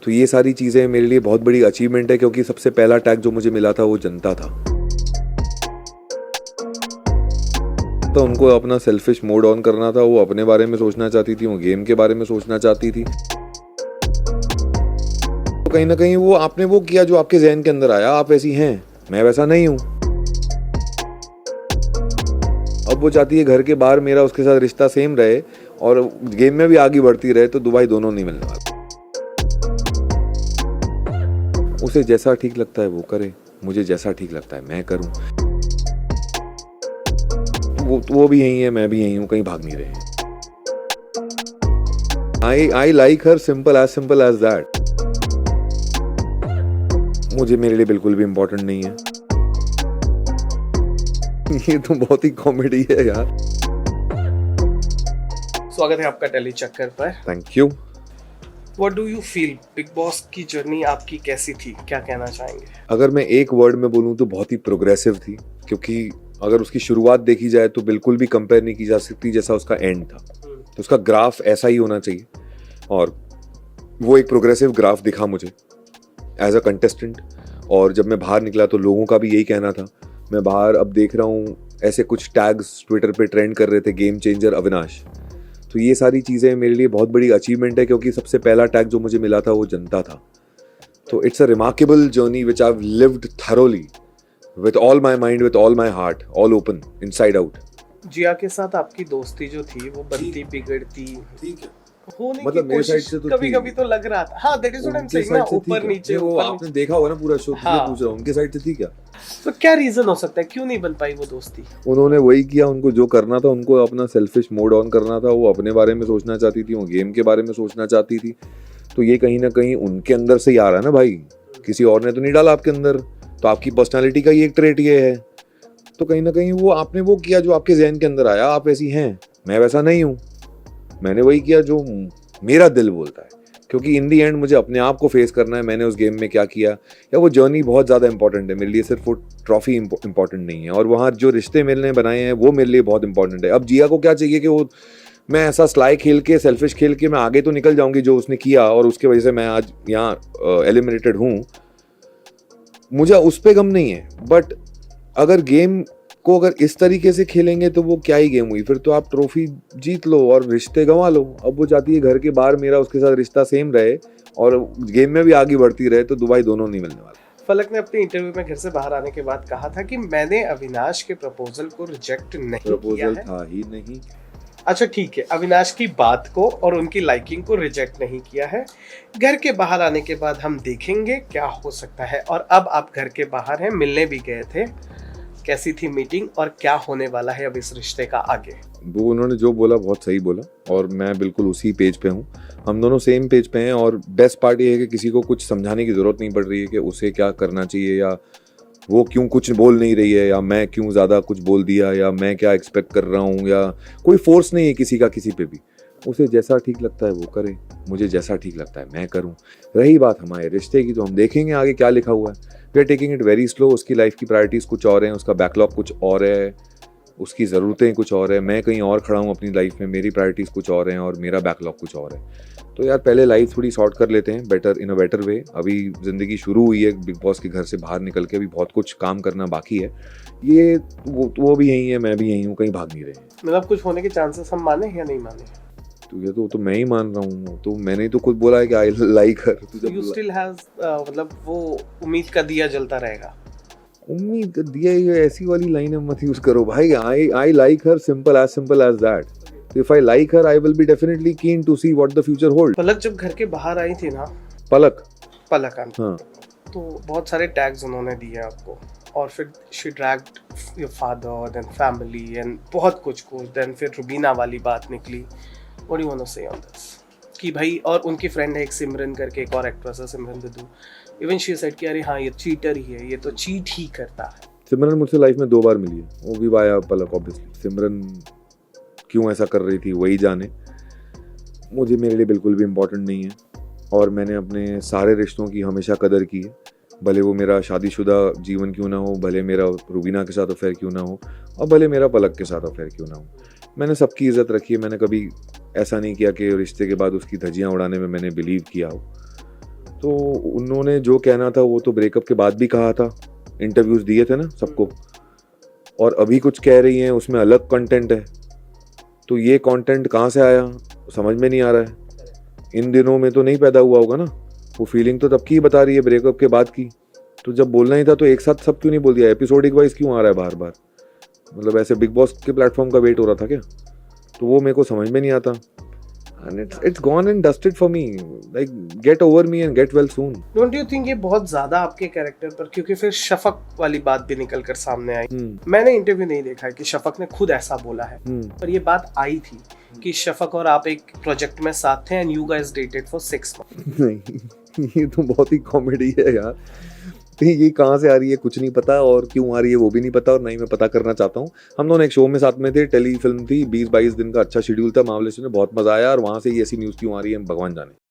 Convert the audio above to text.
तो ये सारी चीज़ें मेरे लिए बहुत बड़ी अचीवमेंट है, क्योंकि सबसे पहला टैग जो मुझे मिला था वो जनता था। तो उनको अपना सेल्फिश मोड ऑन करना था, वो अपने बारे में सोचना चाहती थी, वो गेम के बारे में सोचना चाहती थी। तो कहीं ना कहीं वो आपने वो किया जो आपके जहन के अंदर आया, आप ऐसी हैं, मैं वैसा नहीं हूँ। अब वो चाहती है घर के बाहर मेरा उसके साथ रिश्ता सेम रहे और गेम में भी आगे बढ़ती रहे, तो दुबई दोनों नहीं मिलने वाला। उसे जैसा ठीक लगता है वो करे, मुझे जैसा ठीक लगता है मैं करूं। वो भी यही है, मैं भी यही हूं, कहीं भाग नहीं रहे। I like her simple as that. मुझे मेरे लिए बिल्कुल भी इम्पोर्टेंट नहीं है। ये तो बहुत ही कॉमेडी है यार। स्वागत है आपका दिल्ली चक्कर पर। Thank you. What do you feel? Big boss की जर्नी आपकी कैसी थी, क्या कहना चाहेंगे? अगर मैं एक वर्ड में बोलूं तो बहुत ही प्रोग्रेसिव थी, क्योंकि अगर उसकी शुरुआत देखी जाए तो बिल्कुल भी कंपेयर नहीं की जा सकती जैसा उसका एंड था। तो उसका ग्राफ ऐसा ही होना चाहिए, और वो एक प्रोग्रेसिव ग्राफ दिखा मुझे एज अ कंटेस्टेंट। और जब मैं बाहर निकला तो लोगों का भी यही कहना था। मैं बाहर अब देख रहा हूँ ऐसे कुछ टैग्स ट्विटर पे ट्रेंड कर रहे थे, गेम चेंजर अविनाश। तो ये सारी चीज़ें मेरे लिए बहुत बड़ी अचीवमेंट है, क्योंकि सबसे पहला टैग जो मुझे मिला था वो जनता था। तो it's a remarkable journey which I have lived thoroughly with all my mind, with all my heart, all open inside out. Jiya के साथ आपकी दोस्ती जो थी वो बनती बिगड़ती ठीक है, होने मतलब की मेरे साइड कोशिश से तो कभी कभी तो लग रहा था। हाँ, that is what I am saying ना, ऊपर नीचे वो ऊपर आपने नीचे। देखा होगा ना पूरा शो, हाँ। पूछ रहा हूँ उनके साइड से थी क्या? तो क्या रीजन हो सकता है, क्यों नहीं बन पाई वो दोस्ती? उन्होंने वही किया, उनको जो करना था, उनको अपना सेल्फिश मोड ऑन करना था। वो अपने बारे में सोचना चाहती थी, वो गेम के बारे में सोचना चाहती थी। तो ये कहीं ना कहीं उनके अंदर से ही आ रहा है ना भाई, किसी और ने तो नहीं डाला आपके अंदर। तो आपकी पर्सनालिटी का ही एक ट्रेट ये है। तो कहीं ना कहीं वो आपने वो किया जो आपके जहन के अंदर आया, आप ऐसी हैं, मैं वैसा नहीं हूँ। मैंने वही किया जो मेरा दिल बोलता है, क्योंकि इन दी एंड मुझे अपने आप को फेस करना है। मैंने उस गेम में क्या किया, या वो जर्नी बहुत ज़्यादा इंपॉर्टेंट है मेरे लिए, सिर्फ वो ट्रॉफी इंपॉर्टेंट नहीं है। और वहाँ जो रिश्ते मैंने बनाए हैं वो मेरे लिए बहुत इंपॉर्टेंट है। अब जिया को क्या चाहिए कि वो मैं ऐसा स्लाई खेल के, सेल्फिश खेल के मैं आगे तो निकल जाऊंगी जो उसने किया, और उसके वजह से मैं आज यहाँ एलिमिनेटेड हूँ। मुझे उस पर गम नहीं है, बट अगर गेम को अगर इस तरीके से खेलेंगे तो वो क्या ही गेम हुई। फिर तो आप ट्रॉफी जीत लो और रिश्ते गंवा लो। अब वो चाहती है घर के बाहर मेरा उसके साथ रिश्ता सेम रहे और गेम में भी आगे बढ़ती रहे, तो दुबई दोनों नहीं मिलने वाला। फलक ने अपने इंटरव्यू में घर से बाहर आने के बाद कहा था कि मैंने अविनाश के प्रपोजल को रिजेक्ट नहीं किया प्रपोजल है। था ही नहीं। अच्छा ठीक है, अविनाश की बात को और उनकी लाइकिंग को रिजेक्ट नहीं किया है। घर के बाहर आने के बाद हम देखेंगे क्या हो सकता है। और अब आप घर के बाहर हैं, मिलने भी गए थे, कैसी थी मीटिंग और क्या होने वाला है अब इस रिश्ते का आगे? वो उन्होंने जो बोला बहुत सही बोला, और मैं बिल्कुल उसी पेज पे हूँ। हम दोनों सेम पेज पे हैं, और बेस्ट पार्ट ये है कि किसी को कुछ समझाने की ज़रूरत नहीं पड़ रही है कि उसे क्या करना चाहिए, या वो क्यों कुछ बोल नहीं रही है, या मैं क्यों ज़्यादा कुछ बोल दिया, या मैं क्या एक्सपेक्ट कर रहा हूँ, या कोई फोर्स नहीं है किसी का किसी पे भी। उसे जैसा ठीक लगता है वो करे, मुझे जैसा ठीक लगता है मैं करूँ। रही बात हमारे रिश्ते की, तो हम देखेंगे आगे क्या लिखा हुआ है। We are taking it very slow. उसकी लाइफ की प्रायोरिटीज़ कुछ और हैं, उसका बैकलॉग कुछ और है, उसकी ज़रूरतें कुछ और है। मैं कहीं और खड़ा हूँ अपनी लाइफ में, मेरी प्रायोरिटीज़ कुछ और हैं और मेरा बैकलॉग कुछ और है। तो यार पहले लाइफ थोड़ी सॉर्ट कर लेते हैं, better in a better way. अभी ज़िंदगी शुरू हुई है, बिग बॉस के घर से बाहर निकल के अभी बहुत कुछ काम करना बाकी है। ये वो भी यही है, मैं भी यही हूँ, कहीं भाग नहीं रहे। मतलब कुछ होने के चांसेस हम माने या नहीं माने? तो ये तो मैं ही मान रहा हूँ। तो मैंने ही तो खुद बोला है कि आई like her. You still has मतलब वो उम्मीद का दिया जलता रहेगा। उम्मीद का दिया, ये ऐसी वाली लाइन मत यूज करो भाई। I like her simple as that. If I like her I will be definitely keen to see what the future hold. Palak जब घर के बाहर आई थी ना, पलक हाँ, तो बहुत सारे टैग्स उन्होंने दिए आपको, और फिर she dragged your father, then family and बहुत कुछ, देन फिर रुबीना वाली बात निकली। What do you want to say on this? कि भाई, और उनकी फ्रेंड है एक सिमरन करके, एक और एक्ट्रेस है सिमरन दद्दू, इवन शी सेड कि अरे हाँ ये चीटर ही है, ये तो चीट ही करता है। सिमरन मुझसे लाइफ में 2 बार मिली है, वो भी वाया पलक ऑब्वियसली। सिमरन क्यों ऐसा कर रही थी वही जाने, मुझे मेरे लिए बिल्कुल भी इम्पोर्टेंट नहीं है। और मैंने अपने सारे रिश्तों की हमेशा कदर की है, भले वो मेरा शादीशुदा जीवन क्यों ना हो, भले मेरा रुबीना के साथ अफेयर क्यों ना हो, और भले मेरा पलक के साथ अफेयर क्यों ना हो। मैंने सबकी इज़्ज़त रखी है। मैंने कभी ऐसा नहीं किया कि रिश्ते के बाद उसकी धज्जियाँ उड़ाने में मैंने बिलीव किया हो। तो उन्होंने जो कहना था वो तो ब्रेकअप के बाद भी कहा था, इंटरव्यूज दिए थे ना सबको, और अभी कुछ कह रही हैं उसमें अलग कंटेंट है। तो ये कंटेंट कहाँ से आया समझ में नहीं आ रहा है। इन दिनों में तो नहीं पैदा हुआ होगा ना, वो फीलिंग तो तब की ही बता रही है ब्रेकअप के बाद की। तो जब बोलना ही था तो एक साथ सब क्यों नहीं बोल दिया, एपिसोडिक वाइज क्यों आ रहा है बार बार, मतलब ऐसे बिग बॉस के प्लेटफॉर्म का वेट हो रहा था क्या? तो वो मेरे को समझ में नहीं आता। And it's gone and dusted for me, like get over me and get well soon. Don't you think ये बहुत ज्यादा आपके कैरेक्टर पर, क्योंकि फिर शफक वाली बात भी निकल कर सामने आई। मैंने इंटरव्यू नहीं देखा है कि शफक ने खुद ऐसा बोला है, पर ये बात आई थी कि शफक और आप एक प्रोजेक्ट में साथ थे and you guys dated for 6 months। नहीं, ये तो बहुत ही कॉमेडी है यार। ये कहाँ से आ रही है कुछ नहीं पता, और क्यों आ रही है वो भी नहीं पता, और नहीं मैं पता करना चाहता हूँ। हम दोनों एक शो में साथ में थे, टेली फिल्म थी, 20-22 दिन का अच्छा शेड्यूल था, महाबलेश्वर में बहुत मजा आया, और वहाँ से ये ऐसी न्यूज़ क्यों आ रही है भगवान जाने।